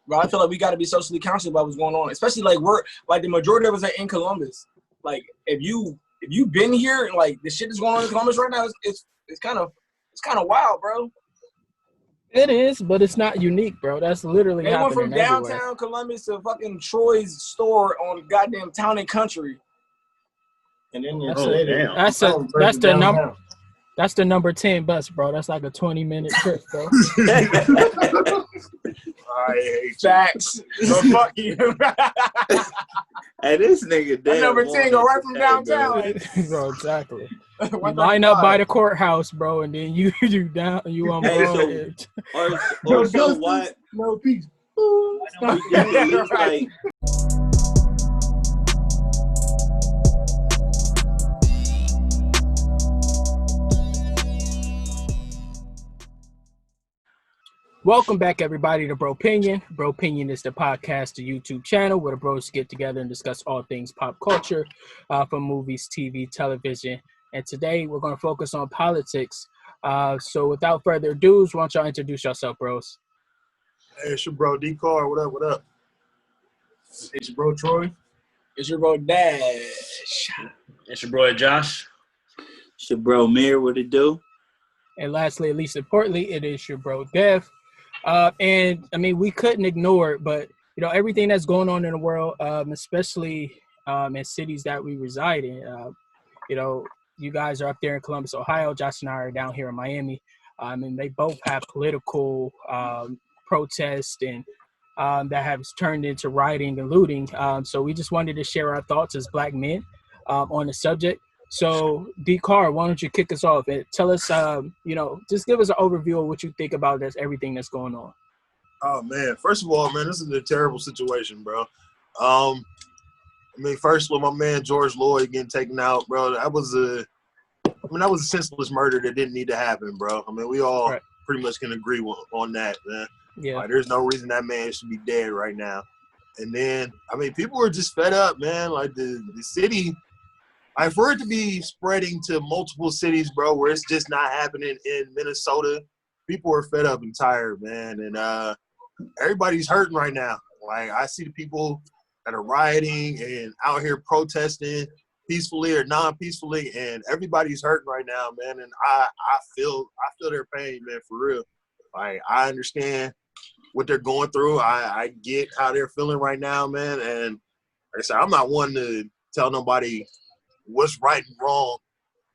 But I feel like we got to be socially conscious about what's going on, especially like we're like the majority of us are in Columbus. Like if you've been here, like the shit that's going on in Columbus right now, it's kind of wild, bro. It is, but it's not unique, bro. That's literally They went happening from downtown everywhere. Columbus to fucking Troy's store on goddamn Town and Country. And then that's the number 10 bus, bro. That's like a 20-minute trip, bro. I hate facts. But fuck you. Hey, this nigga that number 10 go right from downtown. Bro, exactly. You line up by the courthouse, bro, and then you on Broad. Or so what? No peace. Like, welcome back, everybody, to Bro Opinion. Bro Opinion is the podcast, the YouTube channel where the bros get together and discuss all things pop culture, from movies, TV, television. And today we're going to focus on politics. So without further ado, why don't y'all introduce yourself, bros? Hey, it's your bro Ddotcar. What up? It's your bro Troy. It's your bro Dash. It's your boy Josh. It's your bro Mir. What it do? And lastly, at least importantly, it is your bro Dev. And I mean, we couldn't ignore it, but you know, everything that's going on in the world, especially in cities that we reside in. You know, you guys are up there in Columbus, Ohio. Josh and I are down here in Miami. And they both have political protests and that have turned into rioting and looting. So we just wanted to share our thoughts as Black men on the subject. So, Ddotcar, why don't you kick us off and tell us, you know, just give us an overview of what you think about everything that's going on. Oh, man. First of all, man, this is a terrible situation, bro. I mean, first with my man George Floyd getting taken out, bro, that was a senseless murder that didn't need to happen, bro. I mean, we all pretty much can agree on that, man. Yeah. Like, there's no reason that man should be dead right now. And then, I mean, people are just fed up, man. Like, the city, like, for it to be spreading to multiple cities, bro, where it's just not happening in Minnesota, people are fed up and tired, man. And everybody's hurting right now. Like, I see the people that are rioting and out here protesting peacefully or non-peacefully, and everybody's hurting right now, man. And I feel their pain, man, for real. Like, I understand what they're going through. I get how they're feeling right now, man. And like I said, I'm not one to tell nobody what's right and wrong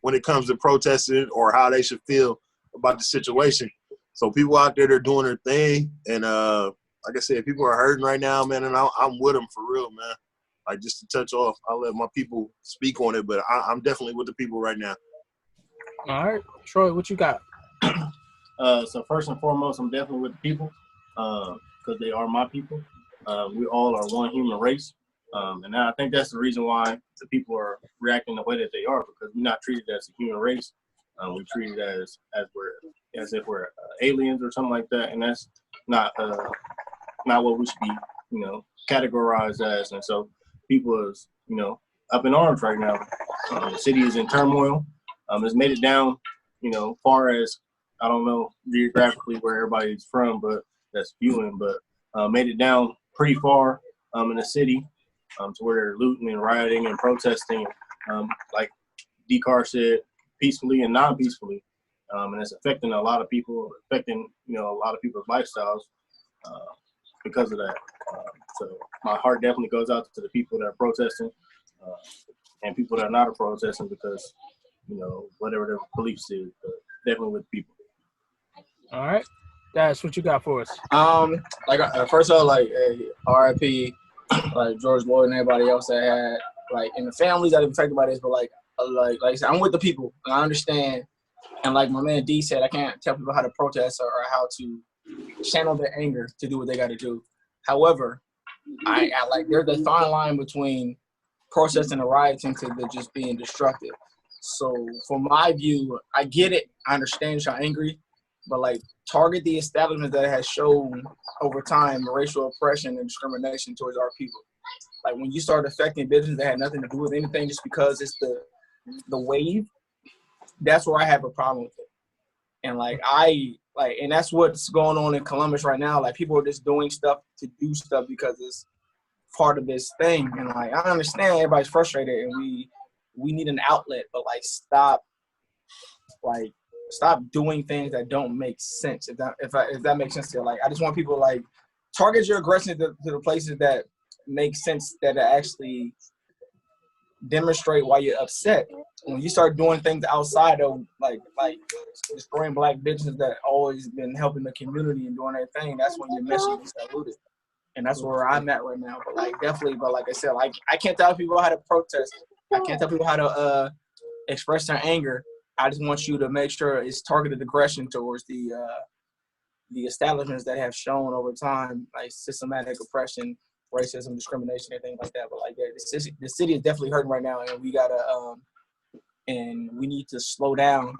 when it comes to protesting or how they should feel about the situation. So people out there, they're doing their thing. And like I said, people are hurting right now, man, and I'm with them for real, man. Like, just to touch off, I'll let my people speak on it, but I'm definitely with the people right now. All right. Troy, what you got? So first and foremost, I'm definitely with the people because they are my people. We all are one human race. And I think that's the reason why the people are reacting the way that they are, because we're not treated as a human race. We're treated as if we're aliens or something like that, and that's not what we should be, you know, categorized as. And so people is, you know, up in arms right now. The city is in turmoil. It's made it down, you know, far as, I don't know geographically where everybody's from, but that's viewing, but made it down pretty far in the city. To where they're looting and rioting and protesting, like Ddotcar said, peacefully and non-peacefully, and it's affecting a lot of people, affecting, you know, a lot of people's lifestyles because of that. So my heart definitely goes out to the people that are protesting and people that are not protesting because, you know, whatever their beliefs is, but definitely with people. All right, that's what you got for us. Like first of all, like RIP. Like George Floyd and everybody else that had, like, in the families that have been affected by this, but like I said, I'm with the people and I understand. And like my man D said, I can't tell people how to protest or how to channel their anger to do what they got to do. However, I like, there's a fine line between protesting and rioting to just being destructive. So from my view, I get it. I understand you're angry, but like, target the establishment that has shown over time racial oppression and discrimination towards our people. Like, when you start affecting businesses that had nothing to do with anything just because it's the wave, that's where I have a problem with it. And like like, and that's what's going on in Columbus right now. Like, people are just doing stuff to do stuff because it's part of this thing. And like, I understand everybody's frustrated, and we need an outlet, but like, stop doing things that don't make sense. If that makes sense to you. Like, I just want people to, like, target your aggression to the places that make sense, that actually demonstrate why you're upset. When you start doing things outside of like destroying black businesses that always been helping the community and doing their thing, that's when your message is diluted. And that's where I'm at right now. But like, definitely, but like I said, like, I can't tell people how to protest. I can't tell people how to express their anger. I just want you to make sure it's targeted aggression towards the establishments that have shown over time, like, systematic oppression, racism, discrimination, and things like that. But like, the city is definitely hurting right now, and we gotta and we need to slow down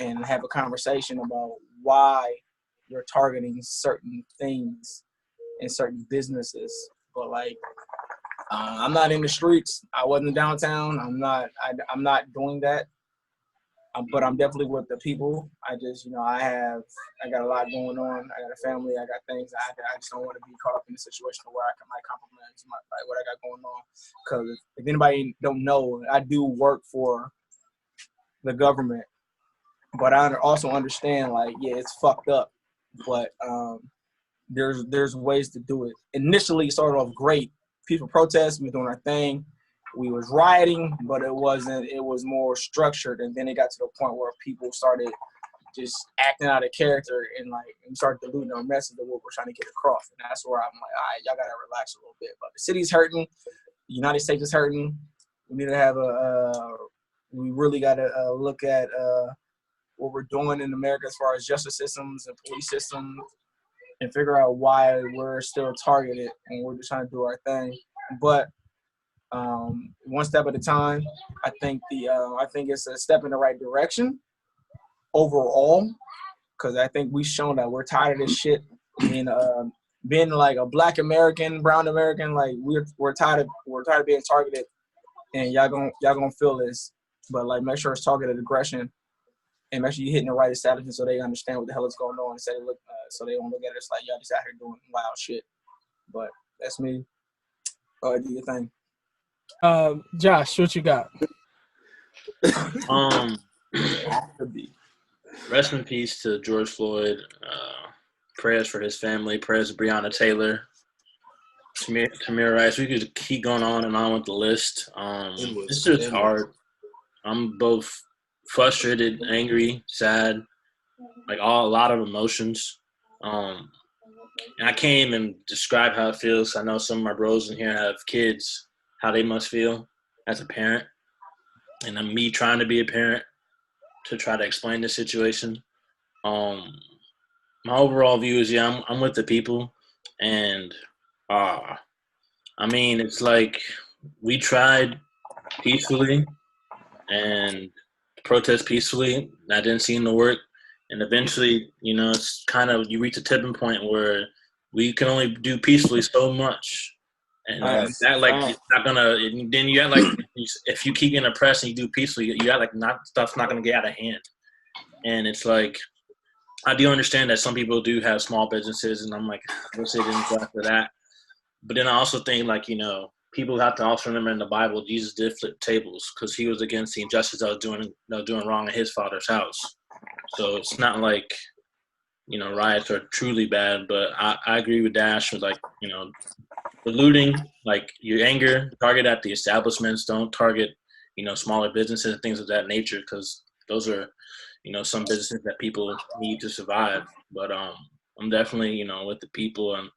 and have a conversation about why you're targeting certain things and certain businesses. But like, I'm not in the streets. I wasn't downtown. I'm not doing that. But I'm definitely with the people. I just, I got a lot going on. I got a family. I got things. I just don't want to be caught up in a situation where I might compromise what I got going on. Because if anybody don't know, I do work for the government, but I also understand, like, yeah, it's fucked up, but there's ways to do it. Initially, it started off great. People protest. We were doing our thing. We was rioting, but it wasn't. It was more structured, and then it got to the point where people started just acting out of character, and like, we started diluting our message of what we're trying to get across. And that's where I'm like, all right, y'all gotta relax a little bit. But the city's hurting. The United States is hurting. We need to have we really gotta look at what we're doing in America as far as justice systems and police systems, and figure out why we're still targeted, and we're just trying to do our thing. But one step at a time. I think it's a step in the right direction overall, because I think we've shown that we're tired of this shit. Being like a Black American, brown American, like, we're tired of being targeted, and y'all gonna feel this. But like, make sure it's targeted aggression, and make sure you're hitting the right establishment so they understand what the hell is going on, and so they don't look at us like y'all just out here doing wild shit. But that's me. Do your thing. Josh, what you got? Rest in peace to George Floyd. Prayers for his family. Prayers to Breonna Taylor. Tamir Rice. We could keep going on and on with the list. It's just hard. I'm both frustrated, angry, sad, like, a lot of emotions. And I can't even describe how it feels. I know some of my bros in here have kids, how they must feel as a parent. And I'm me trying to be a parent to try to explain the situation. My overall view is, yeah, I'm with the people. And, I mean, it's like, we tried peacefully and protest peacefully. That didn't seem to work. And eventually, it's kind of, you reach a tipping point where we can only do peacefully so much. And it's not gonna. Then you act like, if you keep getting oppressed and you do peacefully, you act like stuff's not gonna get out of hand. And it's like, I do understand that some people do have small businesses, and I'm like, I wish they didn't go after that. But then I also think, like, people have to also remember, in the Bible, Jesus did flip tables because he was against the injustice that was doing wrong in his father's house. So it's not like, riots are truly bad. But I agree with Dash with, like, the looting, like, your anger, target at the establishments. Don't target, smaller businesses and things of that nature, because those are, some businesses that people need to survive. But I'm definitely, with the people, and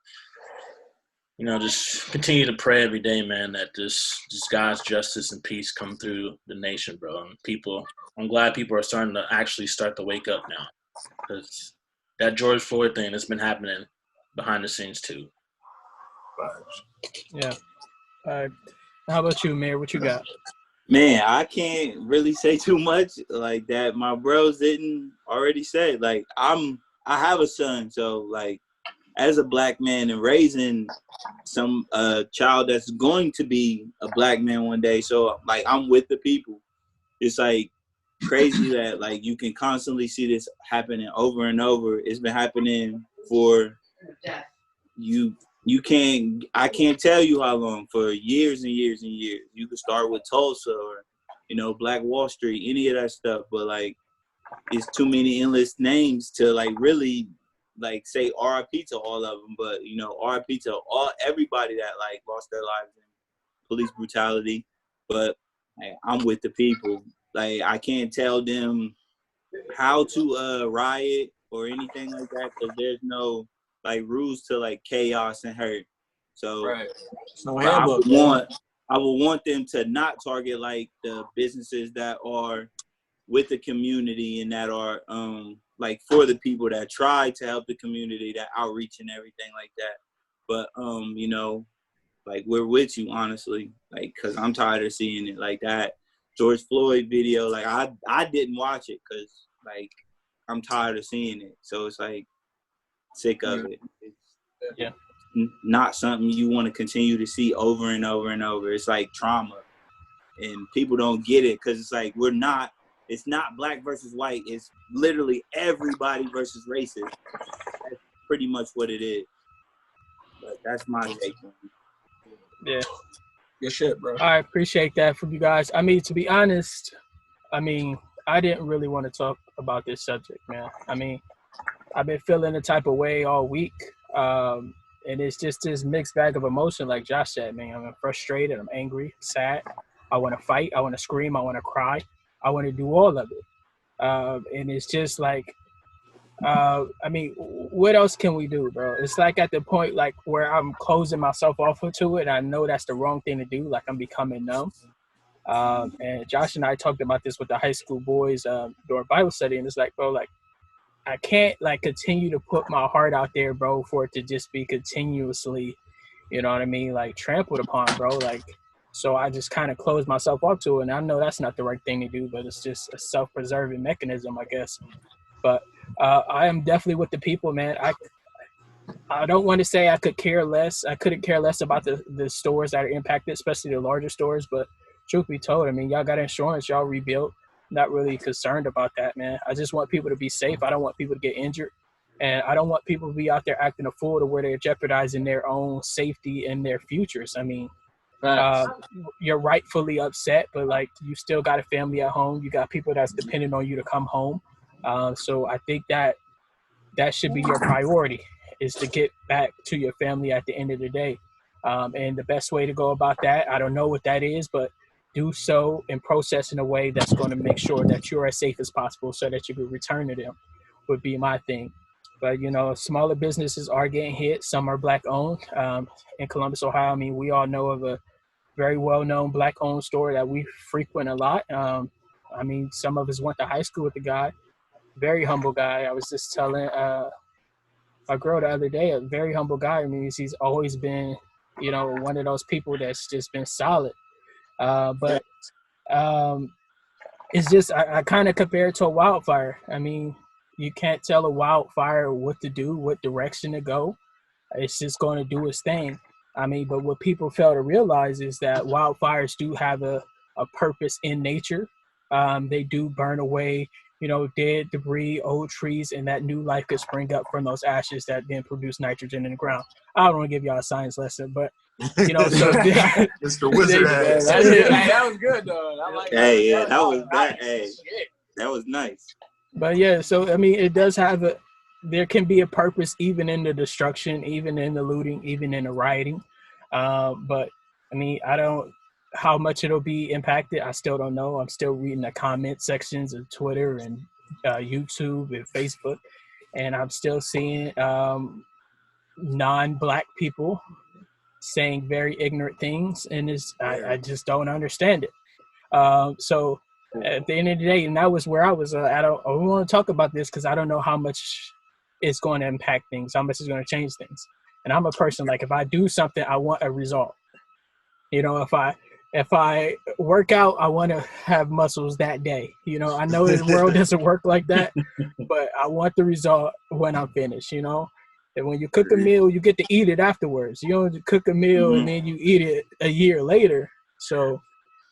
just continue to pray every day, man, that just God's justice and peace come through the nation, bro. And I'm glad people are starting to actually start to wake up now, because that George Floyd thing has been happening behind the scenes too. Yeah. How about you, Mayor? What you got? Man, I can't really say too much like that. My bros didn't already say. Like, I have a son, so like, as a Black man and raising some child that's going to be a Black man one day, so like, I'm with the people. It's like, crazy that like you can constantly see this happening over and over. It's been happening for I can't tell you how long, for years and years and years. You could start with Tulsa or, Black Wall Street, any of that stuff, but like it's too many endless names to like really like say RIP to all of them, but RIP to everybody that like lost their lives in police brutality. But I'm with the people. Like I can't tell them how to riot or anything like that, because there's no like rules to like chaos and hurt. So right. No handbook. I would want them to not target like the businesses that are with the community and that are like for the people, that try to help the community, that outreach and everything like that. But like we're with you, honestly, like because I'm tired of seeing it like that. George Floyd video, like I didn't watch it because like I'm tired of seeing it. So it's like sick of it. It's not something you want to continue to see over and over and over. It's like trauma, and people don't get it because it's like it's not black versus white. It's literally everybody versus racist. That's pretty much what it is. But that's my take on it. Yeah. Good shit, bro. I appreciate that from you guys. I mean, to be honest, I didn't really want to talk about this subject, man. I mean, I've been feeling the type of way all week. And it's just this mixed bag of emotion, like Josh said, man. I'm frustrated, I'm angry, sad. I want to fight, I want to scream, I want to cry. I want to do all of it. And it's just like, what else can we do, bro? It's like at the point like where I'm closing myself off to it. And I know that's the wrong thing to do. Like I'm becoming numb. And Josh and I talked about this with the high school boys during Bible study. And it's like, bro, like I can't like continue to put my heart out there, bro, for it to just be continuously, like trampled upon, bro. Like, so I just kind of closed myself off to it. And I know that's not the right thing to do, but it's just a self-preserving mechanism, I guess. But I am definitely with the people, man. I don't want to say I could care less. I couldn't care less about the stores that are impacted, especially the larger stores. But truth be told, I mean, y'all got insurance, y'all rebuilt. Not really concerned about that, man. I just want people to be safe. I don't want people to get injured. And I don't want people to be out there acting a fool to where they're jeopardizing their own safety and their futures. I mean, you're rightfully upset, but like you still got a family at home. You got people that's depending on you to come home. So I think that should be your priority, is to get back to your family at the end of the day. And the best way to go about that, I don't know what that is, but do so and process in a way that's going to make sure that you're as safe as possible so that you can return to them, would be my thing. But, smaller businesses are getting hit. Some are black owned. In Columbus, Ohio, I mean, we all know of a very well-known black-owned store that we frequent a lot. Some of us went to high school with the guy. Very humble guy. I was just telling a girl the other day, a very humble guy. I mean, he's always been, one of those people that's just been solid. But it's just, I kind of compare it to a wildfire. I mean, you can't tell a wildfire what to do, what direction to go. It's just going to do its thing. I mean, but what people fail to realize is that wildfires do have a purpose in nature. They do burn away, dead debris, old trees, and that new life could spring up from those ashes that then produce nitrogen in the ground. I don't want to give y'all a science lesson, but so Mr. Wizard ass. That was good though. I like that was nice. But yeah, so I mean, it does have there can be a purpose even in the destruction, even in the looting, even in the rioting. But I mean, how much it'll be impacted, I still don't know. I'm still reading the comment sections of Twitter and YouTube and Facebook, and I'm still seeing non-black people saying very ignorant things, and I just don't understand it. So at the end of the day, and that was where I was I don't want to talk about this because I don't know how much it's going to impact things, how much it's going to change things. And I'm a person, like, if I do something, I want a result. If I work out, I want to have muscles that day. I know the world doesn't work like that, but I want the result when I'm finished, And when you cook a meal, you get to eat it afterwards. You don't cook a meal and then you eat it a year later. So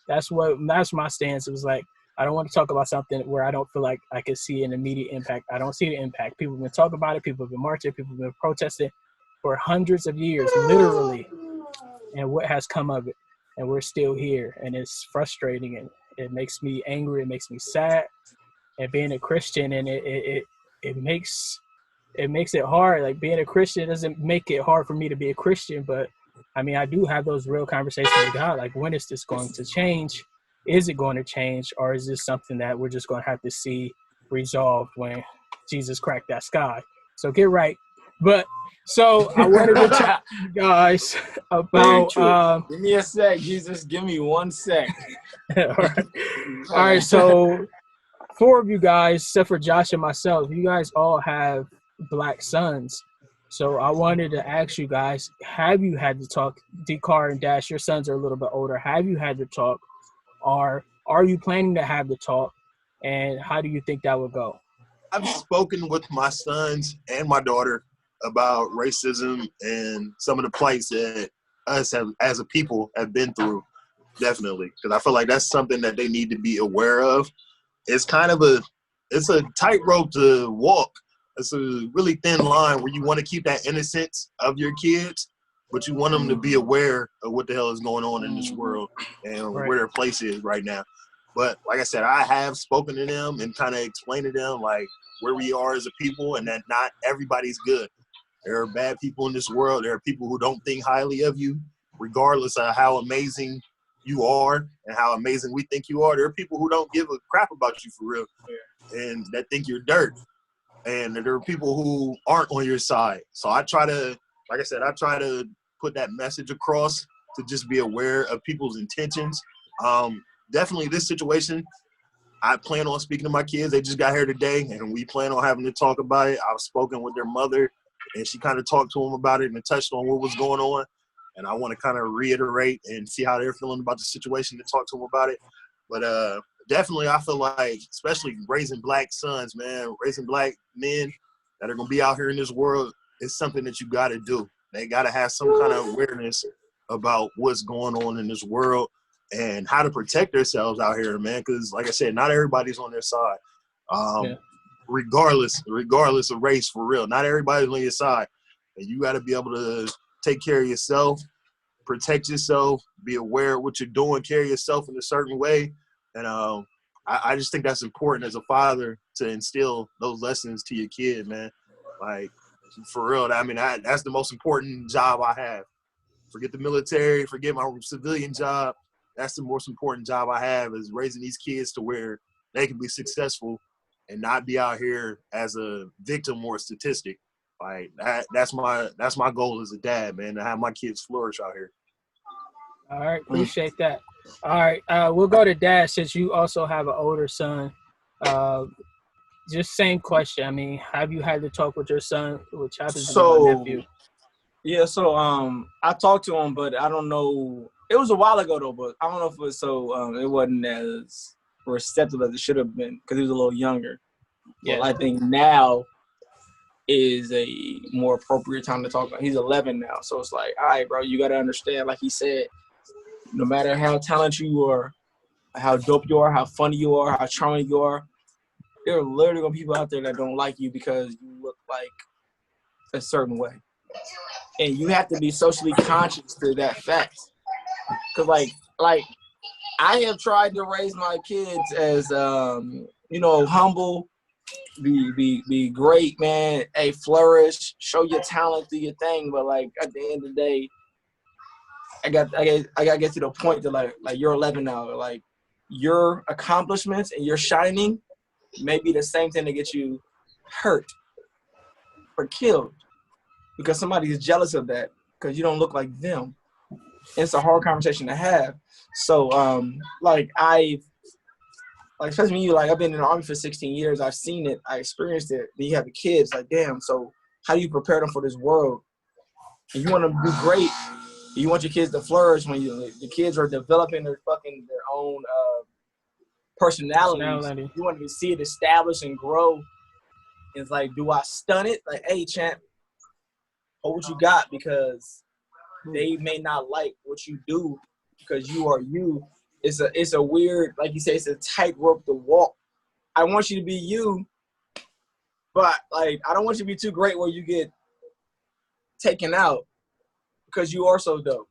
that's my stance. It was like, I don't want to talk about something where I don't feel like I can see an immediate impact. I don't see the impact. People have been talking about it. People have been marching. People have been protesting for hundreds of years, literally. And what has come of it? And we're still here. And it's frustrating. And it makes me angry. It makes me sad. And being a Christian, and it makes it hard. Like, being a Christian doesn't make it hard for me to be a Christian. But, I mean, I do have those real conversations with God. Like, when is this going to change? Is it going to change, or is this something that we're just going to have to see resolved when Jesus cracked that sky? So get right. But so I wanted to talk to you guys about. Give me a sec, Jesus. Give me 1 sec. All right. So 4 of you guys, except for Josh and myself, you guys all have black sons. So I wanted to ask you guys: have you had to talk? Ddotcar and Dash, your sons are a little bit older. Have you had to talk? Are you planning to have the talk, and how do you think that would go? I've spoken with my sons and my daughter about racism and some of the plights that us as a people have been through, definitely, because I feel like that's something that they need to be aware of. It's kind of a tightrope to walk. It's a really thin line where you want to keep that innocence of your kids, but you want them to be aware of what the hell is going on in this world and where their place is right now. But like I said, I have spoken to them and kind of explained to them like where we are as a people, and that not everybody's good. There are bad people in this world. There are people who don't think highly of you, regardless of how amazing you are and how amazing we think you are. There are people who don't give a crap about you for real and that think you're dirt. And there are people who aren't on your side. So I try to, like I said, put that message across to just be aware of people's intentions. Definitely this situation, I plan on speaking to my kids. They just got here today, and we plan on having to talk about it. I've spoken with their mother, and she kind of talked to them about it and touched on what was going on. And I want to kind of reiterate and see how they're feeling about the situation and talk to them about it. But definitely, I feel like, especially raising black sons, man, raising black men that are going to be out here in this world is something that you got to do. They got to have some kind of awareness about what's going on in this world and how to protect themselves out here, man. Because, like I said, not everybody's on their side. Regardless of race, for real. Not everybody's on your side. And you got to be able to take care of yourself, protect yourself, be aware of what you're doing, carry yourself in a certain way. And I just think that's important as a father to instill those lessons to your kid, man. Like, for real, I mean, that's the most important job I have. Forget the military, forget my civilian job. That's the most important job I have, is raising these kids to where they can be successful and not be out here as a victim or a statistic. Like, that's my goal as a dad, man, to have my kids flourish out here. All right, appreciate that. All right, we'll go to Dad, since you also have an older son. Just same question. I mean, have you had to talk with your son, which happens to be my nephew? Yeah, so I talked to him, but I don't know. It was a while ago though, but I don't know if it was it wasn't as receptive as it should have been because he was a little younger. Yeah, well, I think now is a more appropriate time to talk about. He's 11 now, so it's like, all right, bro, you got to understand. Like he said, no matter how talented you are, how dope you are, how funny you are, how charming you are, there are literally gonna be people out there that don't like you because you look like a certain way. And you have to be socially conscious to that fact. Cause like I have tried to raise my kids as humble, be great, man. Hey, flourish, show your talent, do your thing. But like at the end of the day, I got to get to the point that like you're 11 now. Like your accomplishments and your shining may be the same thing that gets you hurt or killed because somebody is jealous of that because you don't look like them. And it's a hard conversation to have. So especially when I've been in the Army for 16 years. I've seen it. I experienced it. Then you have the kids. Like, damn. So how do you prepare them for this world? And you want them to do great. You want your kids to flourish when the kids are developing their own personalities. You want to see it establish and grow. It's like, do I stun it? Like, hey, champ, hold what you got, because they may not like what you do because you are you, it's a weird, like you say, it's a tightrope to walk. I want you to be you, but like I don't want you to be too great where you get taken out because you are so dope.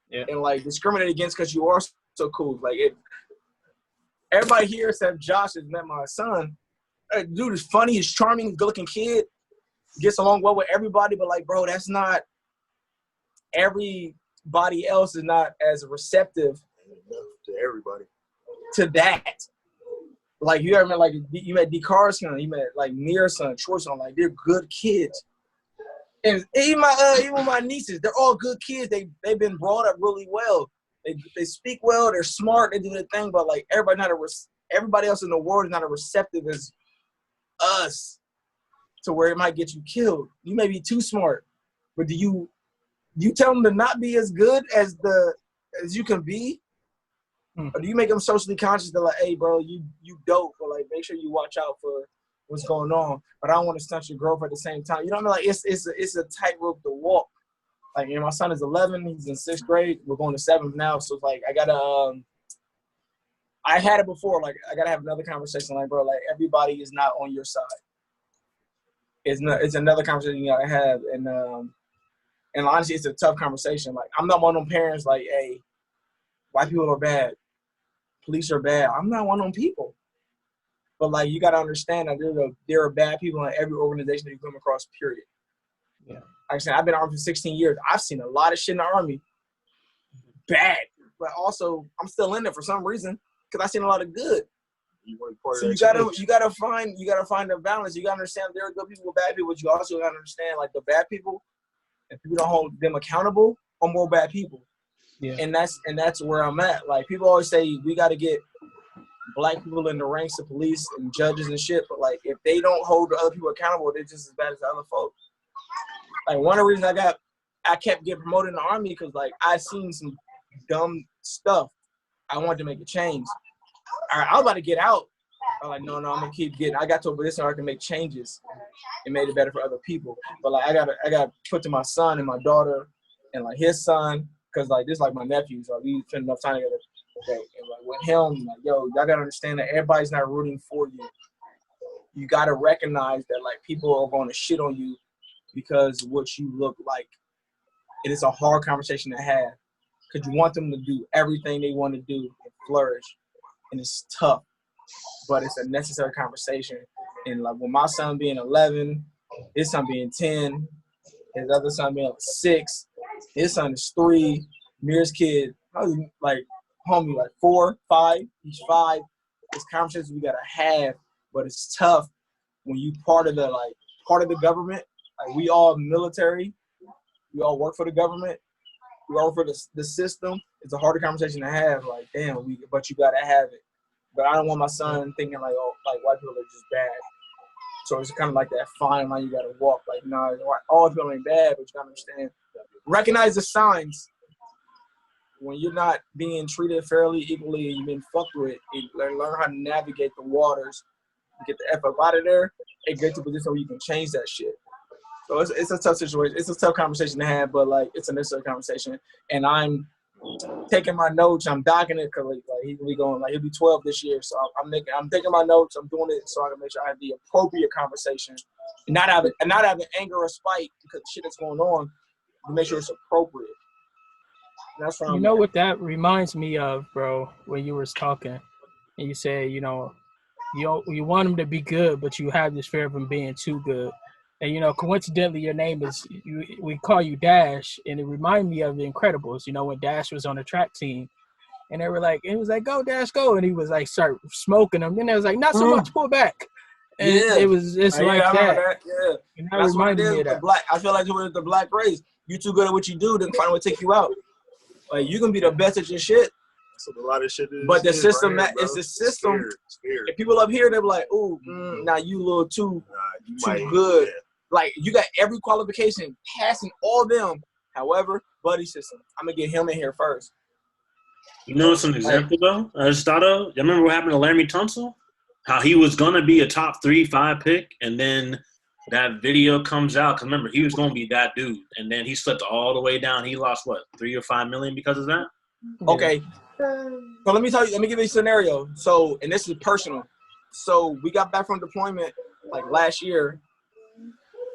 Yeah. And like discriminated against because you are so cool. Like everybody here except Josh has met my son. Dude is funny, he's charming, good looking kid, gets along well with everybody, but like, bro, that's not everybody else is not as receptive to everybody. To that. Like you ever met you met Ddotcar's son, you met like Mir's son, Troy's son, like they're good kids. And even my nieces, they're all good kids. They've been brought up really well. They speak well, they're smart, they do their thing, but like everybody else in the world is not as receptive as us to where it might get you killed. You may be too smart, but do you tell them to not be as good as you can be? Or do you make them socially conscious that like, hey bro, you dope, but like make sure you watch out for what's going on. But I don't want to stunt your growth at the same time. You know what I mean? Like it's a tightrope to walk. Like, you know, my son is 11, he's in 6th grade. We're going to 7th now. So it's like I had it before, like I gotta have another conversation, like, bro, like everybody is not on your side. It's another conversation you gotta have. And honestly, it's a tough conversation. Like, I'm not one of them parents like, hey, white people are bad. Police are bad. I'm not one of them people. But like, you gotta understand that there are bad people in every organization that you come across, period. Yeah. Like I said, I've been armed for 16 years. I've seen a lot of shit in the Army. Bad. But also, I'm still in it for some reason, because I've seen a lot of good. So you gotta find a balance. You gotta understand there are good people with bad people, but you also gotta understand like the bad people, if people don't hold them accountable, are more bad people. Yeah. And that's where I'm at. Like, people always say we gotta get black people in the ranks of police and judges and shit, but like if they don't hold the other people accountable, they're just as bad as the other folks. Like, one of the reasons I kept getting promoted in the Army, because like I seen some dumb stuff. I wanted to make a change. I was about to get out. I was like, no, I'm gonna keep getting. I got to a position where I can make changes and made it better for other people. But like, I got put to my son and my daughter and like his son, because like this is like my nephew, so we spend enough time together. Okay, and like with him, like, yo, y'all gotta understand that everybody's not rooting for you. You gotta recognize that like people are going to shit on you because what you look like. It is a hard conversation to have, because you want them to do everything they want to do and flourish, and it's tough, but it's a necessary conversation. And like, with my son being 11, his son being 10, his other son being 6, his son is 3, Mir's kid, like homie, like 4, 5, he's 5. It's conversations we gotta have, but it's tough when you part of the government. Like, we all military, we all work for the government, we all work for the system. It's a harder conversation to have. Like, damn, but you gotta have it. But I don't want my son thinking like, oh, like white people are just bad. So it's kind of like that fine line you gotta walk. Like, no, all people ain't bad, but you gotta understand, recognize the signs. When you're not being treated fairly, equally, and you've been fucked with, learn how to navigate the waters, get the F up out of there, and get to a position where you can change that shit. So it's a tough situation. It's a tough conversation to have, but like, it's a necessary conversation. And I'm taking my notes. I'm docking it, because like he'll be going, like, he'll be 12 this year. So I'm taking my notes. I'm doing it so I can make sure I have the appropriate conversation, and not having anger or spite because shit that's going on. To make sure it's appropriate. That's what you know what that reminds me of, bro, when you was talking and you said, you know, you want him to be good, but you have this fear of him being too good. And, you know, coincidentally, your name is, we call you Dash, and it reminded me of The Incredibles, you know, when Dash was on the track team. And they were like, and he was like, go, Dash, go. And he was like, start smoking them. Then they was like, not so much, pull back. And it's like that. Yeah. And that that's what it is me with of the black. I feel like with the black race, you too good at what you do, then find a way to take you out. Like, you can be the best at your shit. So a lot of shit is. But the system, right here, it's the system. Scared. If people up here, they're like, ooh, now you a little too good. Yeah. Like, you got every qualification, passing all them. However, buddy system. I'm going to get him in here first. You know what's an example, though? I just thought of. You remember what happened to Laramie Tunsil? How he was going to be a top 3-5 pick, and then that video comes out. Because remember, he was going to be that dude. And then he slipped all the way down. He lost, what, $3 or $5 million because of that? Okay. So let me give you a scenario. So, and this is personal. So we got back from deployment like last year.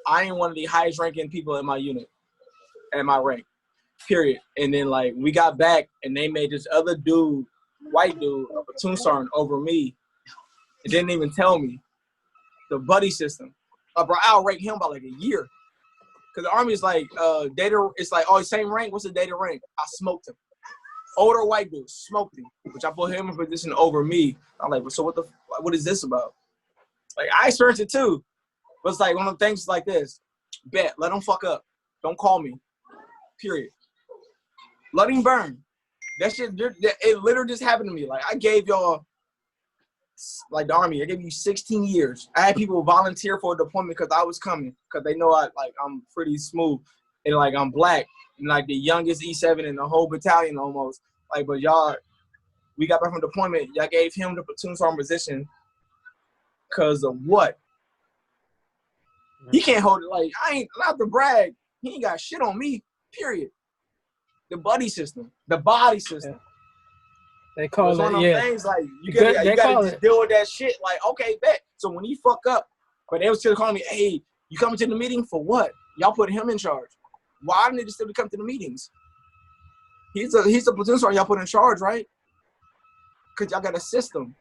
I ain't one of the highest ranking people in my unit, at my rank, period. And then like we got back and they made this other dude, white dude, a platoon sergeant over me. It didn't even tell me. The buddy system. Bro, I'll rank him by like a year. Cause the Army is like data. It's like, oh, same rank. What's the data rank? I smoked him. Older white dude smoked him, which I put him in position over me. I'm like, so what is this about? Like I experienced it too, but it's like one of the things like this. Bet, let him fuck up. Don't call me. Period. Let him burn. That shit. It literally just happened to me. Like I gave y'all, like the Army, I gave you 16 years. I had people volunteer for a deployment because I was coming, because they know I'm pretty smooth and like I'm black and like the youngest E7 in the whole battalion almost. Like, but y'all, we got back from deployment. Y'all gave him the platoon sergeant position because of what? He can't hold it. Like I ain't not to brag. He ain't got shit on me. Period. The buddy system, the body system. They call it's it, one of them things like you gotta just deal with that shit. Like, okay, bet. So when he fuck up, but they was still calling me, hey, you coming to the meeting for what? Y'all put him in charge. Why didn't they still come to the meetings? He's a platoon sergeant y'all put in charge, right? Cause y'all got a system.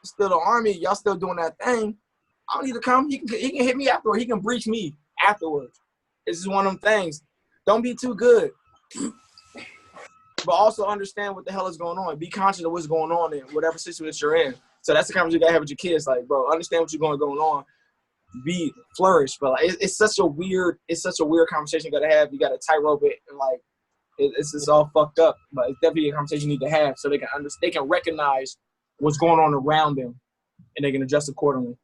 It's still the Army, y'all still doing that thing. I don't need to come. He can hit me afterward. He can breach me afterwards. This is one of them things. Don't be too good. But also understand what the hell is going on. Be conscious of what's going on in whatever situation you're in. So that's the conversation you gotta have with your kids. Like, bro, understand what's going on. Be flourish. But like, it's such a weird conversation you gotta have. You gotta tightrope it, and like, it's just all fucked up. But it's definitely a conversation you need to have so they can understand. They can recognize what's going on around them, and they can adjust accordingly.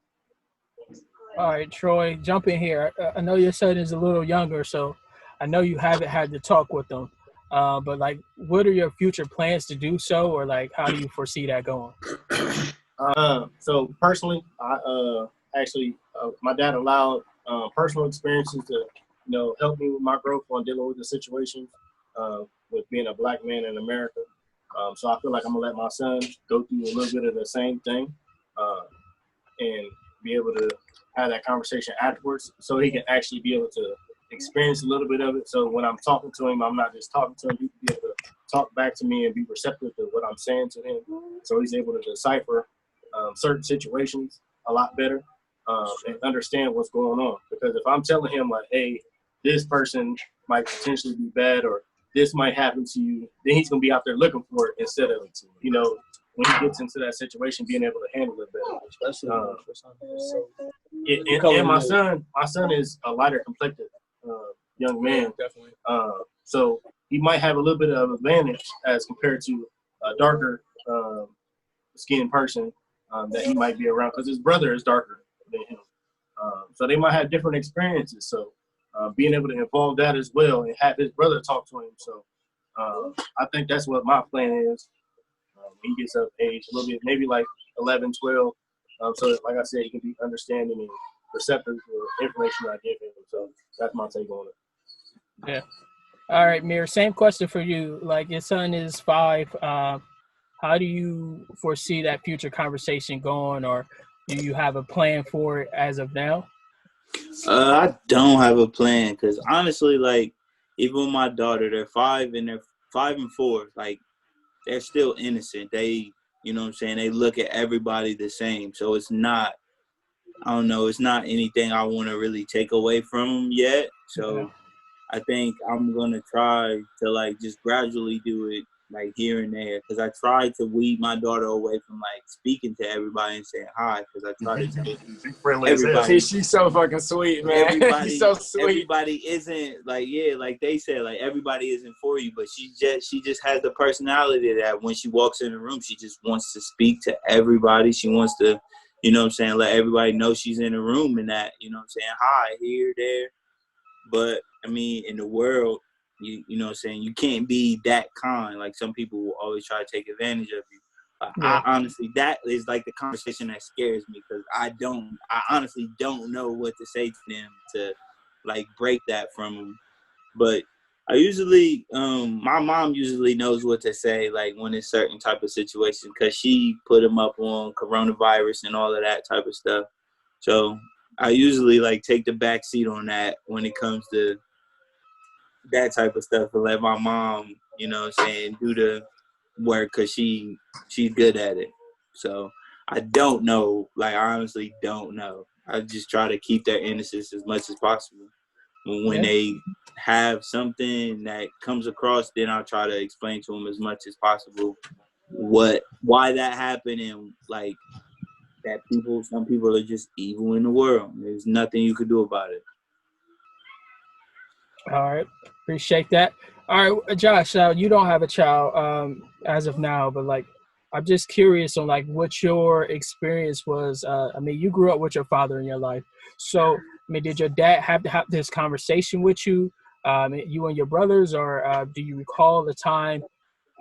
All right, Troy, jump in here. I know your son is a little younger, so I know you haven't had to talk with them. But like, what are your future plans to do so, or like, how do you foresee that going? So personally, my dad allowed personal experiences to, help me with my growth on dealing with the situations with being a black man in America. So I feel like I'm gonna let my son go through a little bit of the same thing, and be able to have that conversation afterwards, so he can actually be able to experience a little bit of it. So when I'm talking to him, I'm not just talking to him. He can be able to talk back to me and be receptive to what I'm saying to him. So he's able to decipher certain situations a lot better and understand what's going on. Because if I'm telling him like, hey, this person might potentially be bad or this might happen to you, then he's gonna be out there looking for it instead of, when he gets into that situation, being able to handle it better. And my son is a lighter complected young man. Definitely. So he might have a little bit of advantage as compared to a darker skinned person that he might be around, because his brother is darker than him. So they might have different experiences. So being able to involve that as well and have his brother talk to him. So I think that's what my plan is. When he gets of age a little bit, maybe like 11, 12. So that, like I said, he can be understanding and receptive to information I give him. So that's my take on it. Yeah. All right, Mir, same question for you. Like, your son is 5. How do you foresee that future conversation going, or do you have a plan for it as of now? I don't have a plan, because honestly, like, even with my daughter, they're 5 and 4. Like, they're still innocent. They, you know what I'm saying, they look at everybody the same. So it's not, I don't know, it's not anything I want to really take away from them yet. So I think I'm going to try to, like, just gradually do it, like, here and there. Because I tried to weed my daughter away from, like, speaking to everybody and saying hi. Because I try to tell everybody. She's so fucking sweet, man. Everybody, so sweet. Everybody isn't, like, yeah, like they said, like, everybody isn't for you. But she just has the personality that when she walks in the room, she just wants to speak to everybody. She wants to, you know what I'm saying, let everybody know she's in the room and that, you know what I'm saying, hi, here, there. But, I mean, in the world, you know what I'm saying, you can't be that kind. Like, some people will always try to take advantage of you. I honestly, that is, like, the conversation that scares me, because I honestly don't know what to say to them to, like, break that from them. But I usually, my mom usually knows what to say, like when it's certain type of situation, because she put them up on coronavirus and all of that type of stuff. So I usually like take the back seat on that when it comes to that type of stuff, and let my mom, you know what I'm saying, do the work, because she's good at it. So I don't know, like I honestly don't know. I just try to keep their innocence as much as possible. When they have something that comes across, then I'll try to explain to them as much as possible why that happened, and like that some people are just evil in the world. There's nothing you could do about it. All right, appreciate that. All right, Josh, you don't have a child as of now, but like, I'm just curious on like what your experience was. I mean, you grew up with your father in your life, so I mean, did your dad have to have this conversation with you, you and your brothers, or do you recall the time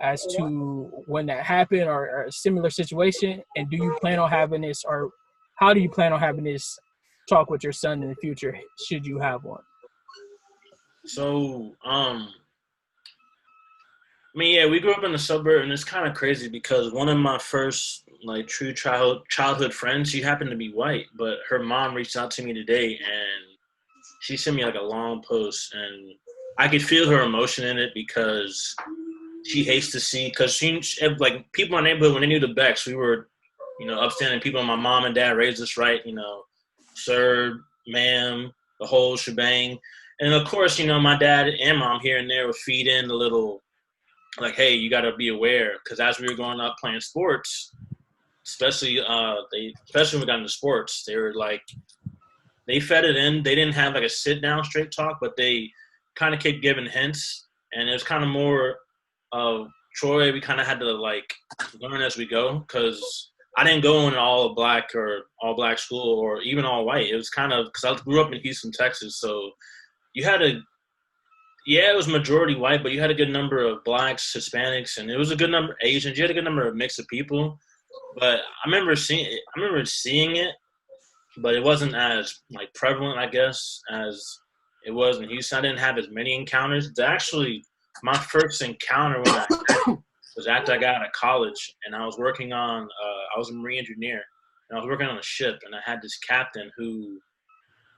as to when that happened, or a similar situation? And do you plan on having this, or how do you plan on having this talk with your son in the future, should you have one? So, I mean, yeah, we grew up in the suburb, and it's kind of crazy because one of my first, like, true childhood friends, she happened to be white, but her mom reached out to me today, and she sent me, like, a long post, and I could feel her emotion in it because she hates to see, because she, like, people in my neighborhood, when they knew the Becks, we were, you know, upstanding people. My mom and dad raised us right, you know, sir, ma'am, the whole shebang. And, of course, you know, my dad and mom here and there would feed in a little, like, hey, you got to be aware. Because as we were growing up playing sports, especially when we got into sports, they were like, they fed it in. They didn't have like a sit-down straight talk, but they kind of kept giving hints. And it was kind of more of Troy, we kind of had to like learn as we go, because I didn't go in all black or all black school or even all white. It was kind of, because I grew up in Houston, Texas, so you had a, yeah, it was majority white, but you had a good number of blacks, Hispanics, and it was a good number of Asians. You had a good number of mix of people. But I remember seeing it, but it wasn't as like prevalent, I guess, as it was in Houston. I didn't have as many encounters. It's actually my first encounter when I was after I got out of college, and I was working on I was a marine engineer, and I was working on a ship, and I had this captain who,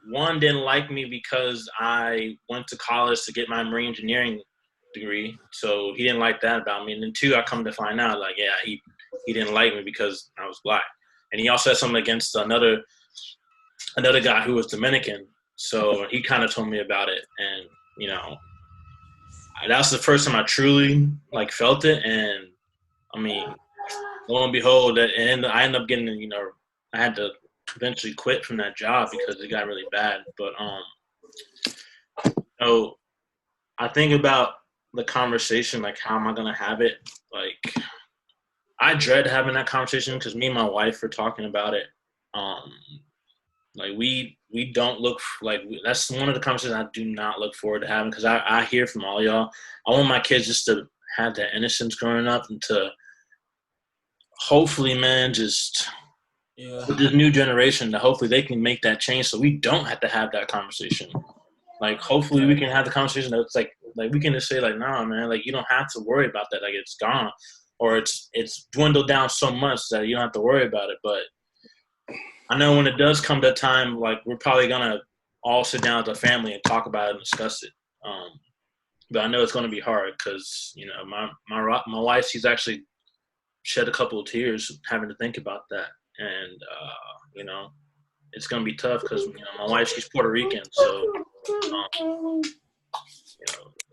one, didn't like me because I went to college to get my marine engineering degree, so he didn't like that about me. And then two, I come to find out, like, yeah, he didn't like me because I was black. And he also had something against another guy who was Dominican, so he kind of told me about it. And, you know, that was the first time I truly, like, felt it. And, I mean, lo and behold, and I ended up getting, you know, I had to eventually quit from that job because it got really bad. But so I think about the conversation, like, how am I gonna have it? Like, I dread having that conversation because me and my wife are talking about it. Like, we don't look like, that's one of the conversations I do not look forward to having, because I hear from all y'all. I want my kids just to have that innocence growing up, and to hopefully, man, just with this new generation, that hopefully they can make that change so we don't have to have that conversation. Like, hopefully we can have the conversation that's like we can just say, like, nah, man, like, you don't have to worry about that. Like, it's gone, or it's dwindled down so much that you don't have to worry about it. But I know when it does come to time, like, we're probably gonna all sit down as a family and talk about it and discuss it. But I know it's gonna be hard because, you know, my wife, she's actually shed a couple of tears having to think about that. And, you know, it's going to be tough because, you know, my wife, she's Puerto Rican. So, you know,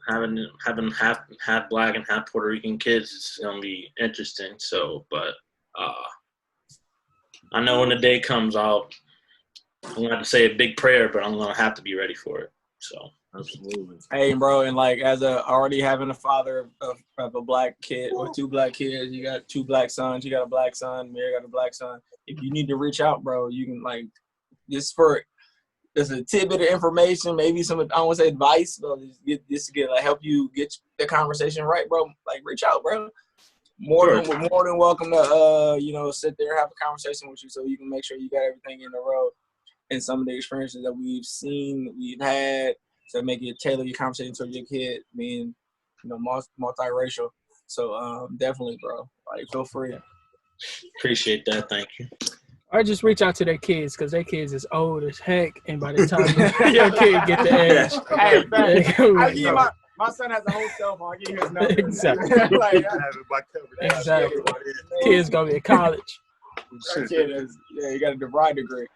having half black and half Puerto Rican kids is going to be interesting. So, but I know when the day comes, I'm going to have to say a big prayer, but I'm going to have to be ready for it. So. Absolutely. Hey, bro, and like, as already having a father of a black kid or two black kids, you got two black sons, you got a black son, Mary got a black son. If you need to reach out, bro, you can, like, just for, there's a tidbit of information, maybe some, I don't want to say advice, but just to help you get the conversation right, bro. Like, reach out, bro. More than welcome to you know, sit there, have a conversation with you, so you can make sure you got everything in a row. And some of the experiences that we've seen, we've had, to make it tailor your conversation to your kid being, multiracial. So definitely, bro. Like, feel free. Appreciate that. Thank you. Or just reach out to their kids because their kids is old as heck, and by the time your kid get the age, Hey, I give my son has a whole cell phone. I give him his number. Exactly. Like, exactly. Kid's gonna be in college. That kid is, he got a DeVry degree.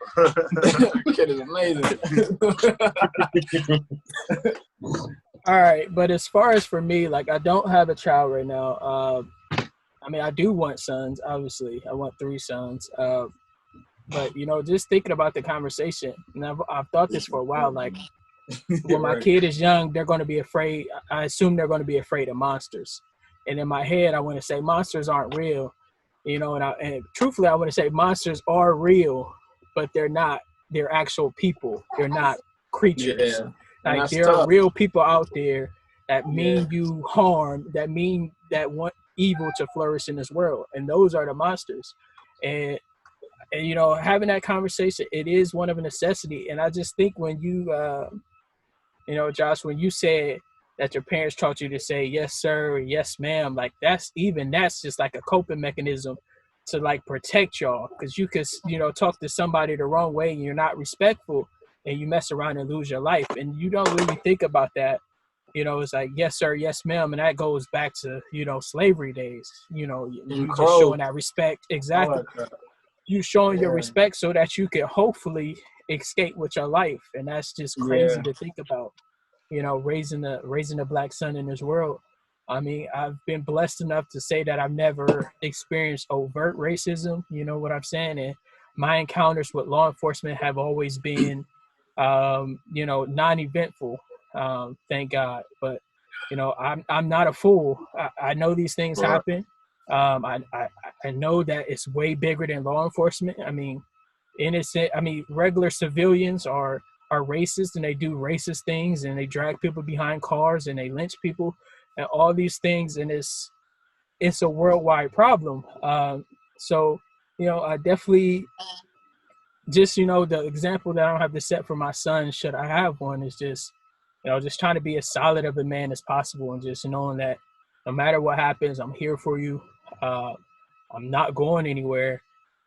Kid is amazing. All right, but as far as for me, like, I don't have a child right now. I mean, I do want sons, obviously. I want 3 sons. But, just thinking about the conversation, and I've thought this for a while, like, when my kid is young, they're going to be afraid. I assume they're going to be afraid of monsters. And in my head, I want to say monsters aren't real, and truthfully, I want to say monsters are real, but they're not. They're actual people. They're not creatures. Yeah. Like, there are real people out there that mean you harm, that mean that want evil to flourish in this world. And those are the monsters. And having that conversation, it is one of a necessity. And I just think when you, Josh, when you said that your parents taught you to say, yes, sir, or yes, ma'am, like that's just like a coping mechanism to like protect y'all. Because you could, talk to somebody the wrong way and you're not respectful and you mess around and lose your life. And you don't really think about that. It's like, yes, sir, yes, ma'am. And that goes back to, slavery days, you just showing that respect. Exactly. You showing your respect so that you can hopefully escape with your life. And that's just crazy to think about, raising a black son in this world. I mean, I've been blessed enough to say that I've never experienced overt racism, you know what I'm saying? And my encounters with law enforcement have always been, non-eventful, thank God. But, I'm not a fool. I know these things happen. I know that it's way bigger than law enforcement. I mean, regular civilians are racist and they do racist things and they drag people behind cars and they lynch people and all these things. And it's a worldwide problem. So, I definitely just, the example that I don't have to set for my son, should I have one, is just, just trying to be as solid of a man as possible and just knowing that no matter what happens, I'm here for you. I'm not going anywhere.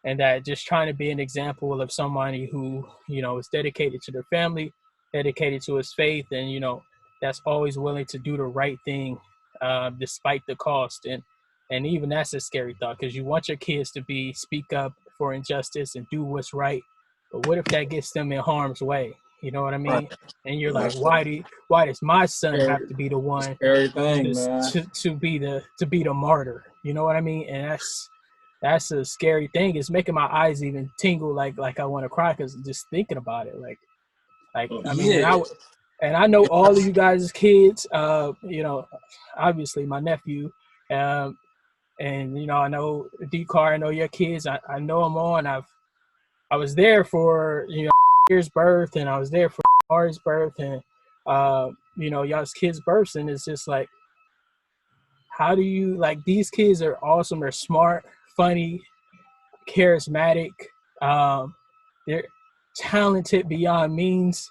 And that just trying to be an example of somebody who, is dedicated to their family, dedicated to his faith, and, that's always willing to do the right thing despite the cost. And even that's a scary thought because you want your kids to speak up for injustice and do what's right. But what if that gets them in harm's way? You know what I mean? Right. And you're like, why does my son have to be the one to be the martyr? You know what I mean? And that's a scary thing. It's making my eyes even tingle like I want to cry because just thinking about it. And I know all of you guys' kids. Obviously my nephew, and I know Ddotcar. I know your kids. I know them all, and I was there for Jameer's birth, and I was there for Ari's birth, and y'all's kids' births, and it's just like, how do you these kids are awesome. They're smart, funny, charismatic. They're talented beyond means.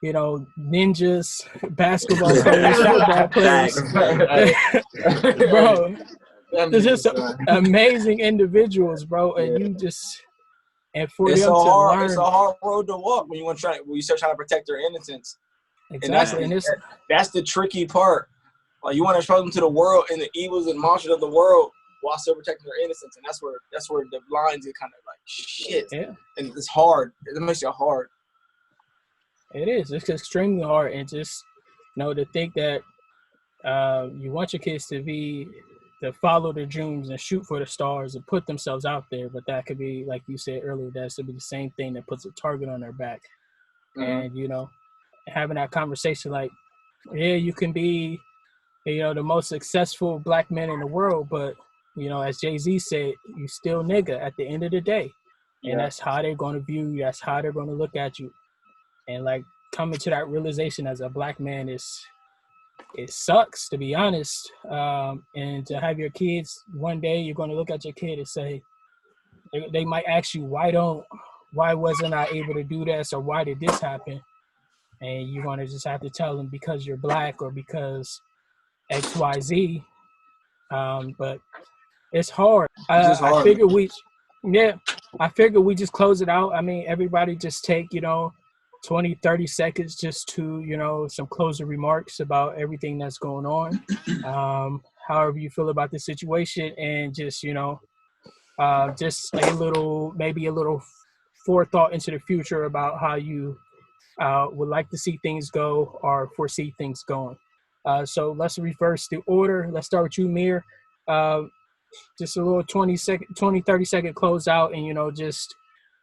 Ninjas, basketball players, football players. Bro, they're just amazing individuals, bro. And you just, and for them to learn. It's a hard road to walk when you start trying to protect their innocence. Exactly. And that's the tricky part. Like, you want to show them to the world and the evils and monsters of the world while still protecting their innocence. And that's where the lines get kind of like, shit. Yeah. And it's hard. It makes it hard. It is. It's extremely hard. And just, to think that you want your kids to follow their dreams and shoot for the stars and put themselves out there. But that could be, like you said earlier, that's to be the same thing that puts a target on their back. Mm-hmm. And, having that conversation like, yeah, you can be, the most successful black man in the world, but, as Jay-Z said, you still nigga at the end of the day. And that's how they're going to view you. That's how they're going to look at you. And coming to that realization as a black man it sucks, to be honest. And to have your kids, one day you're going to look at your kid and say, they might ask you, why wasn't I able to do this, or why did this happen? and you're gonna just have to tell them because you're black or because XYZ. But it's hard. I figure we just close it out. I mean, everybody just take 20, 30 seconds just to some closing remarks about everything that's going on. However you feel about the situation, and just just maybe a little forethought into the future about how you would like to see things go or foresee things going. So let's reverse the order. Let's start with you, Mir. Just a little 30 second close out, and just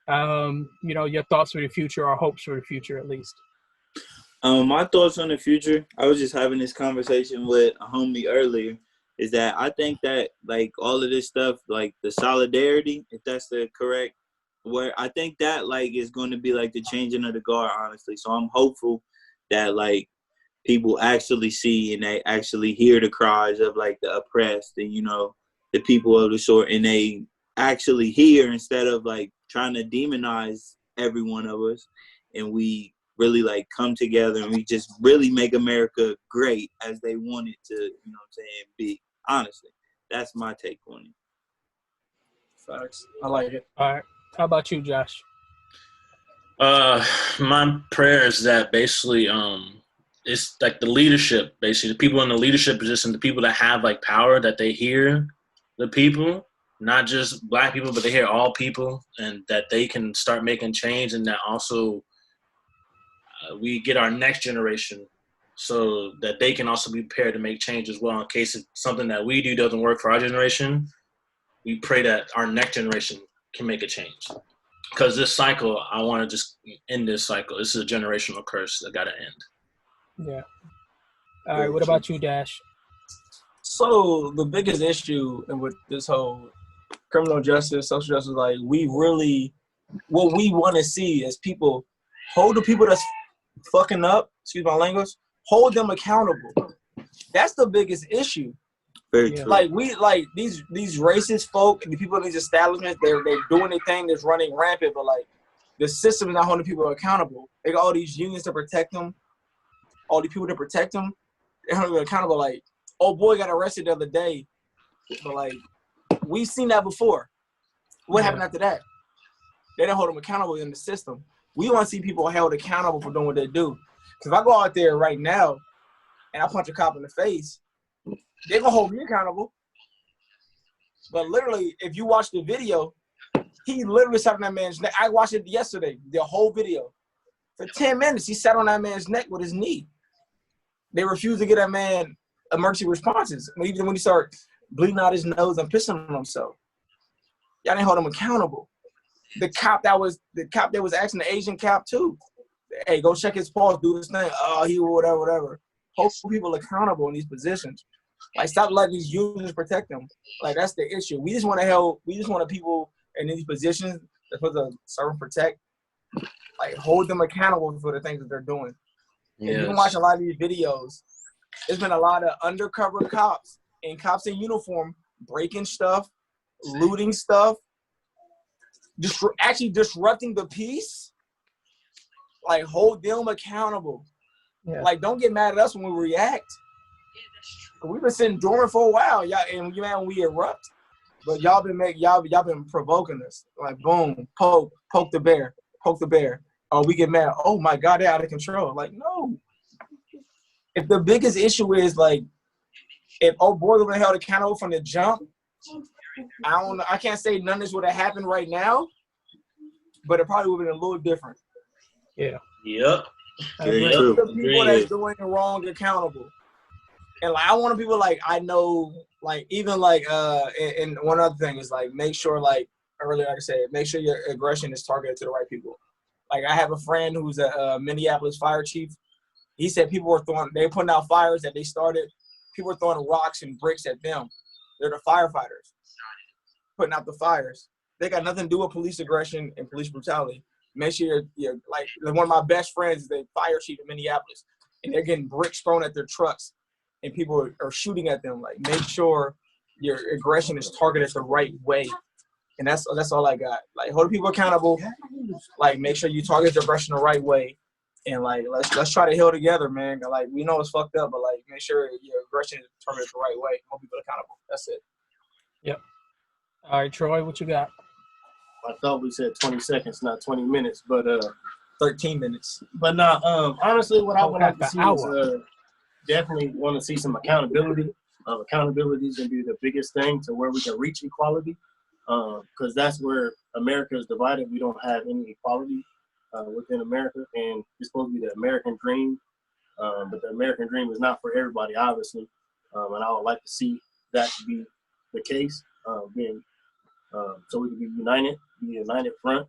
your thoughts for the future or hopes for the future, at least. My thoughts on the future, I was just having this conversation with a homie earlier, is that I think that, like, all of this stuff, like the solidarity, if that's the correct word, I think that, like, is going to be, like, the changing of the guard, honestly. So I'm hopeful that, like, people actually see and they actually hear the cries of, like, the oppressed and, the people of the sort, and they actually hear instead of, like, trying to demonize every one of us, and we really, like, come together and we just really make America great as they want it to, be. Honestly, that's my take on it. Facts. I like it. All right. How about you, Josh? My prayer is that basically, it's like the leadership, basically the people in the leadership position, the people that have, like, power, that they hear the people, not just black people, but they hear all people, and that they can start making change, and that also we get our next generation so that they can also be prepared to make change as well in case if something that we do doesn't work for our generation. We pray that our next generation can make a change. Because this cycle, I want to just end this cycle. This is a generational curse that got to end. Yeah. All right, what about you, Dash? So the biggest issue with this whole criminal justice, social justice, like, what we want to see is people hold the people that's fucking up, excuse my language, hold them accountable. That's the biggest issue. Very true. Like, these racist folk and the people in these establishments, they're doing their thing that's running rampant, but, like, the system is not holding people accountable. They got all these unions to protect them, all these people to protect them. They're holding them accountable. Like, old boy got arrested the other day, but, like, we've seen that before. What happened after that? They didn't hold them accountable in the system. We want to see people held accountable for doing what they do. Because if I go out there right now and I punch a cop in the face, they're going to hold me accountable. But literally, if you watch the video, he literally sat on that man's neck. I watched it yesterday, the whole video. For 10 minutes, he sat on that man's neck with his knee. They refused to give that man emergency responses. Even when he started bleeding out his nose and pissing on himself. Y'all didn't hold him accountable. The cop that was asking the Asian cop too. Hey, go check his pulse, do this thing. Oh, he whatever. Hold people accountable in these positions. Like, stop letting these unions protect them. Like, that's the issue. We just want people in these positions that's supposed to serve and protect. Like, hold them accountable for the things that they're doing. Yes. If you've been watching a lot of these videos, there's been a lot of undercover cops and cops in uniform breaking stuff, looting stuff, actually disrupting the peace. Like, hold them accountable. Yeah. Like, don't get mad at us when we react. We've been sitting dormant for a while, y'all, and you man, we erupt. But y'all been provoking us. Like, boom, poke the bear. Oh, we get mad. Oh my God, they're out of control. Like, no. If the biggest issue is, like, if old boy would have been held accountable from the jump, I don't know. I can't say none of this would have happened right now, but it probably would have been a little different. Yeah. Yep. The people that's doing it wrong accountable. And, like, I want people, like, I know, like, even, like, and one other thing is, like, make sure, like, earlier, like I said, make sure your aggression is targeted to the right people. Like, I have a friend who's a Minneapolis fire chief. He said they were putting out fires that they started. People were throwing rocks and bricks at them. They're the firefighters putting out the fires. They got nothing to do with police aggression and police brutality. Make sure you're like, one of my best friends is the fire chief in Minneapolis, and they're getting bricks thrown at their trucks, and people are shooting at them. Like, make sure your aggression is targeted the right way. And that's all I got. Like, hold people accountable. Like, make sure you target your aggression the right way. And like let's try to heal together, man. Like we know it's fucked up, but like make sure your aggression is targeted the right way. Hold people accountable. That's it. Yep. All right, Troy, what you got? I thought we said 20 seconds, not 20 minutes, but 13 minutes. But now, honestly, what I would like to see hour. is definitely want to see some accountability. Accountability is going to be the biggest thing to where we can reach equality, because that's where America is divided. We don't have any equality within America, and it's supposed to be the American dream, but the American dream is not for everybody, obviously, and I would like to see that to be the case, so we can be a united front,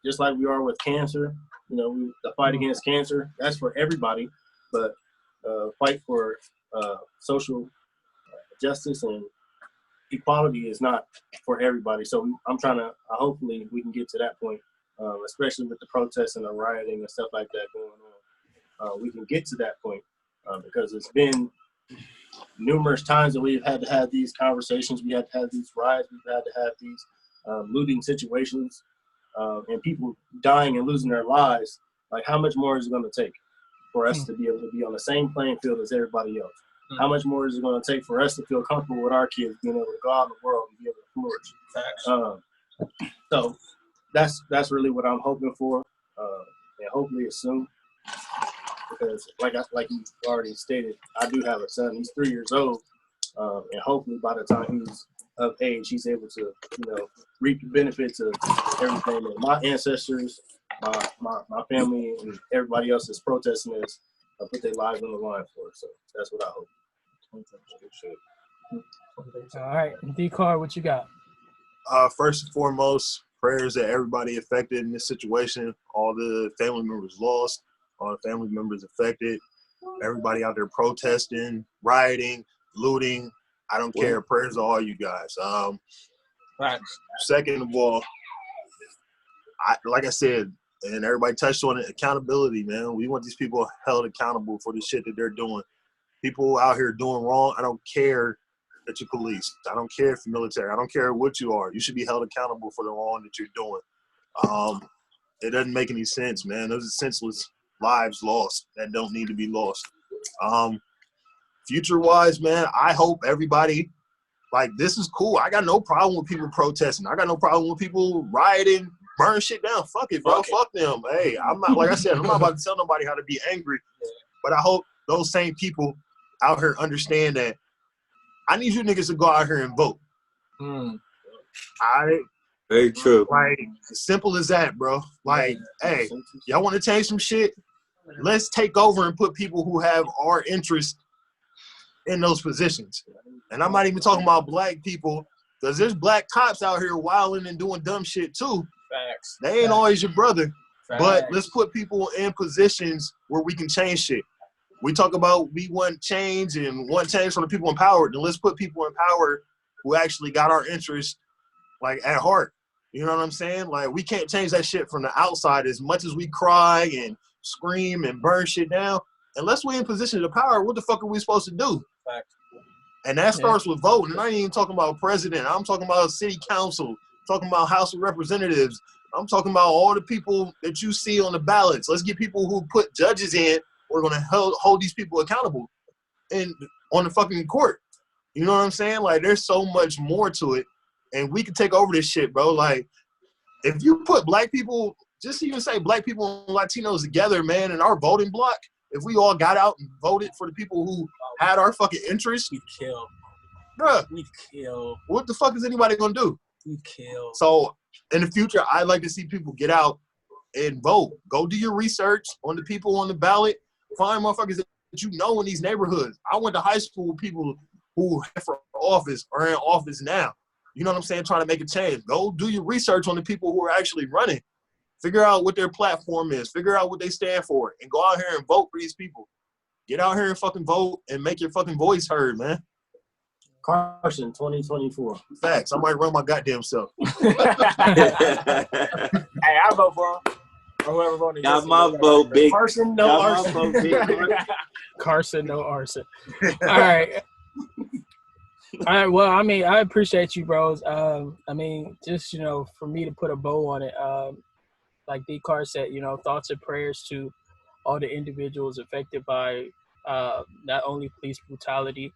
just like we are with cancer. You know, the fight against cancer, that's for everybody, but fight for social justice and equality is not for everybody. So I'm trying to, hopefully we can get to that point, especially with the protests and the rioting and stuff like that going on. We can get to that point because it's been numerous times that we've had to have these conversations. We had to have these riots. We've had to have these looting situations and people dying and losing their lives. Like, how much more is it going to take for us to be able to be on the same playing field as everybody else? How much more is it going to take for us to feel comfortable with our kids being able to go out in the world and be able to flourish? So that's really what I'm hoping for, and hopefully it's soon. Because like you already stated, I do have a son. He's 3 years old, and hopefully by the time he's of age, he's able to, reap the benefits of everything that my ancestors, my family, and everybody else that's protesting this put their lives on the line for. So that's what I hope. All right, Ddotcar, what you got? First and foremost, prayers that everybody affected in this situation, all the family members lost, all the family members affected, everybody out there protesting, rioting, looting. I don't care. Prayers to all you guys. Right. Second of all, like I said, and everybody touched on it, accountability, man. We want these people held accountable for the shit that they're doing. People out here doing wrong, I don't care that you're police. I don't care if you're military. I don't care what you are. You should be held accountable for the wrong that you're doing. It doesn't make any sense, man. Those are senseless lives lost that don't need to be lost. Future-wise, man, I hope everybody, like, this is cool. I got no problem with people protesting. I got no problem with people rioting, burn shit down. Fuck it, bro. Fuck them. Hey, I'm not, like I said, I'm not about to tell nobody how to be angry. But I hope those same people out here understand that I need you niggas to go out here and vote. Very true. Like, as simple as that, bro. Like, hey, y'all want to change some shit? Let's take over and put people who have our interest in those positions. And I'm not even talking about black people, because there's black cops out here wilding and doing dumb shit too. Facts. They ain't always your brother. Facts. But let's put people in positions where we can change shit. We talk about we want change and want change from the people in power. Then let's put people in power who actually got our interest, like, at heart. You know what I'm saying? Like, we can't change that shit from the outside. As much as we cry and scream and burn shit down, unless we're in position of power, what the fuck are we supposed to do? Facts. And that starts with voting. And I ain't even talking about president. I'm talking about city council, talking about House of Representatives. I'm talking about all the people that you see on the ballots. Let's get people who put judges in. We're going to hold these people accountable on the fucking court. You know what I'm saying? Like, there's so much more to it. And we can take over this shit, bro. Like, if you put black people, just even say black people and Latinos together, man, in our voting block, if we all got out and voted for the people who had our fucking interests, We kill. bruh, We kill. what the fuck is anybody going to do? We kill. So, in the future, I'd like to see people get out and vote. Go do your research on the people on the ballot. Find motherfuckers that you know in these neighborhoods. I went to high school with people who for office are in office now. You know what I'm saying? Trying to make a change. Go do your research on the people who are actually running. Figure out what their platform is. Figure out what they stand for. And go out here and vote for these people. Get out here and fucking vote and make your fucking voice heard, man. Carson, 2024. Facts. I might run my goddamn self. Hey, I vote for him. Or whoever voted. Got my vote, big. Carson, no Got arson. my vote, big. Carson, no arson. All right. All right. Well, I mean, I appreciate you, bros. I mean, just, for me to put a bow on it, like Ddotcar said, thoughts and prayers to all the individuals affected by not only police brutality,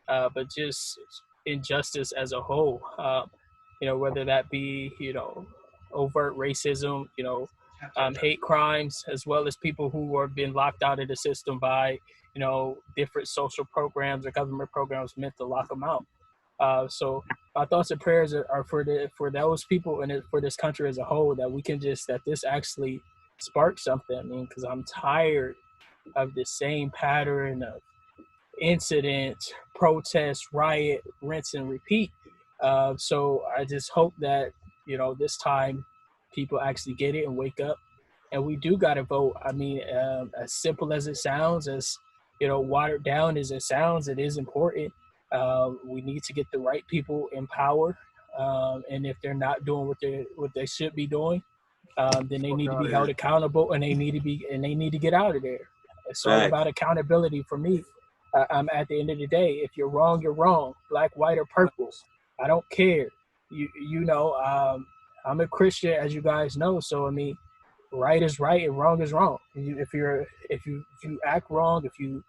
but just injustice as a whole. Whether that be, overt racism, hate crimes, as well as people who have been locked out of the system by, different social programs or government programs meant to lock them out. So our thoughts and prayers are for those people and for this country as a whole, that we can that this actually sparks something. I mean, because I'm tired of the same pattern of incidents, protests, riot, rinse and repeat. So I just hope that, this time people actually get it and wake up. And we do got to vote. I mean, as simple as it sounds, as, watered down as it sounds, it is important. We need to get the right people in power. And if they're not doing what they should be doing, then they need to be held accountable, and they need to get out of there. It's all about accountability for me. At the end of the day, if you're wrong, you're wrong. Black, white, or purple, I don't care. I'm a Christian, as you guys know. So I mean, right is right and wrong is wrong. If you act wrong, if you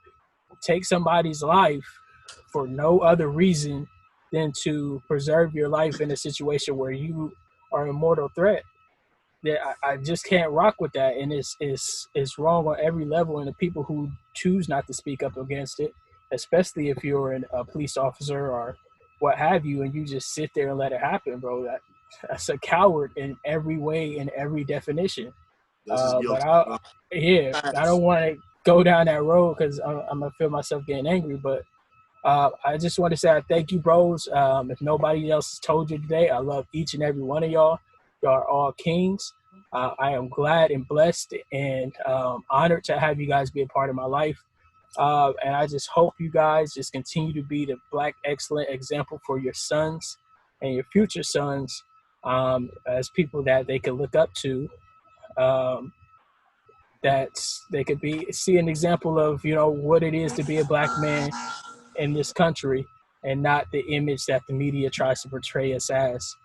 take somebody's life for no other reason than to preserve your life in a situation where you are a mortal threat, that I just can't rock with that. And it's wrong on every level. And the people who choose not to speak up against it, especially if you're a police officer or what have you, and you just sit there and let it happen, bro, that's a coward in every way, in every definition. But I don't want to go down that road because I'm going to feel myself getting angry. But I just want to say I thank you, bros. If nobody else has told you today, I love each and every one of y'all. Y'all are all kings. I am glad and blessed and honored to have you guys be a part of my life. And I just hope you guys just continue to be the Black excellent example for your sons and your future sons, as people that they can look up to, that they could see an example of, what it is to be a Black man in this country, and not the image that the media tries to portray us as.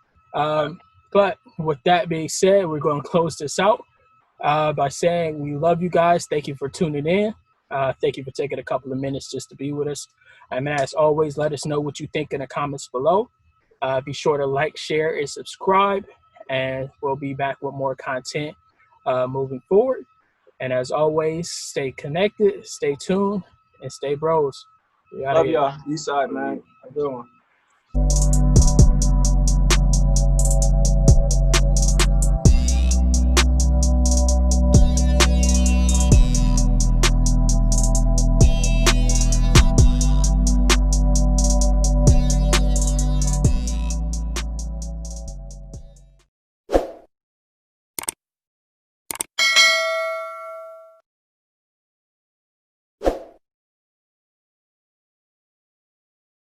But with that being said, we're going to close this out by saying we love you guys. Thank you for tuning in. Thank you for taking a couple of minutes just to be with us. And as always, let us know what you think in the comments below. Be sure to like, share, and subscribe. And we'll be back with more content moving forward. And as always, stay connected, stay tuned, and stay bros. Love y'all. East side, man. Have a good one.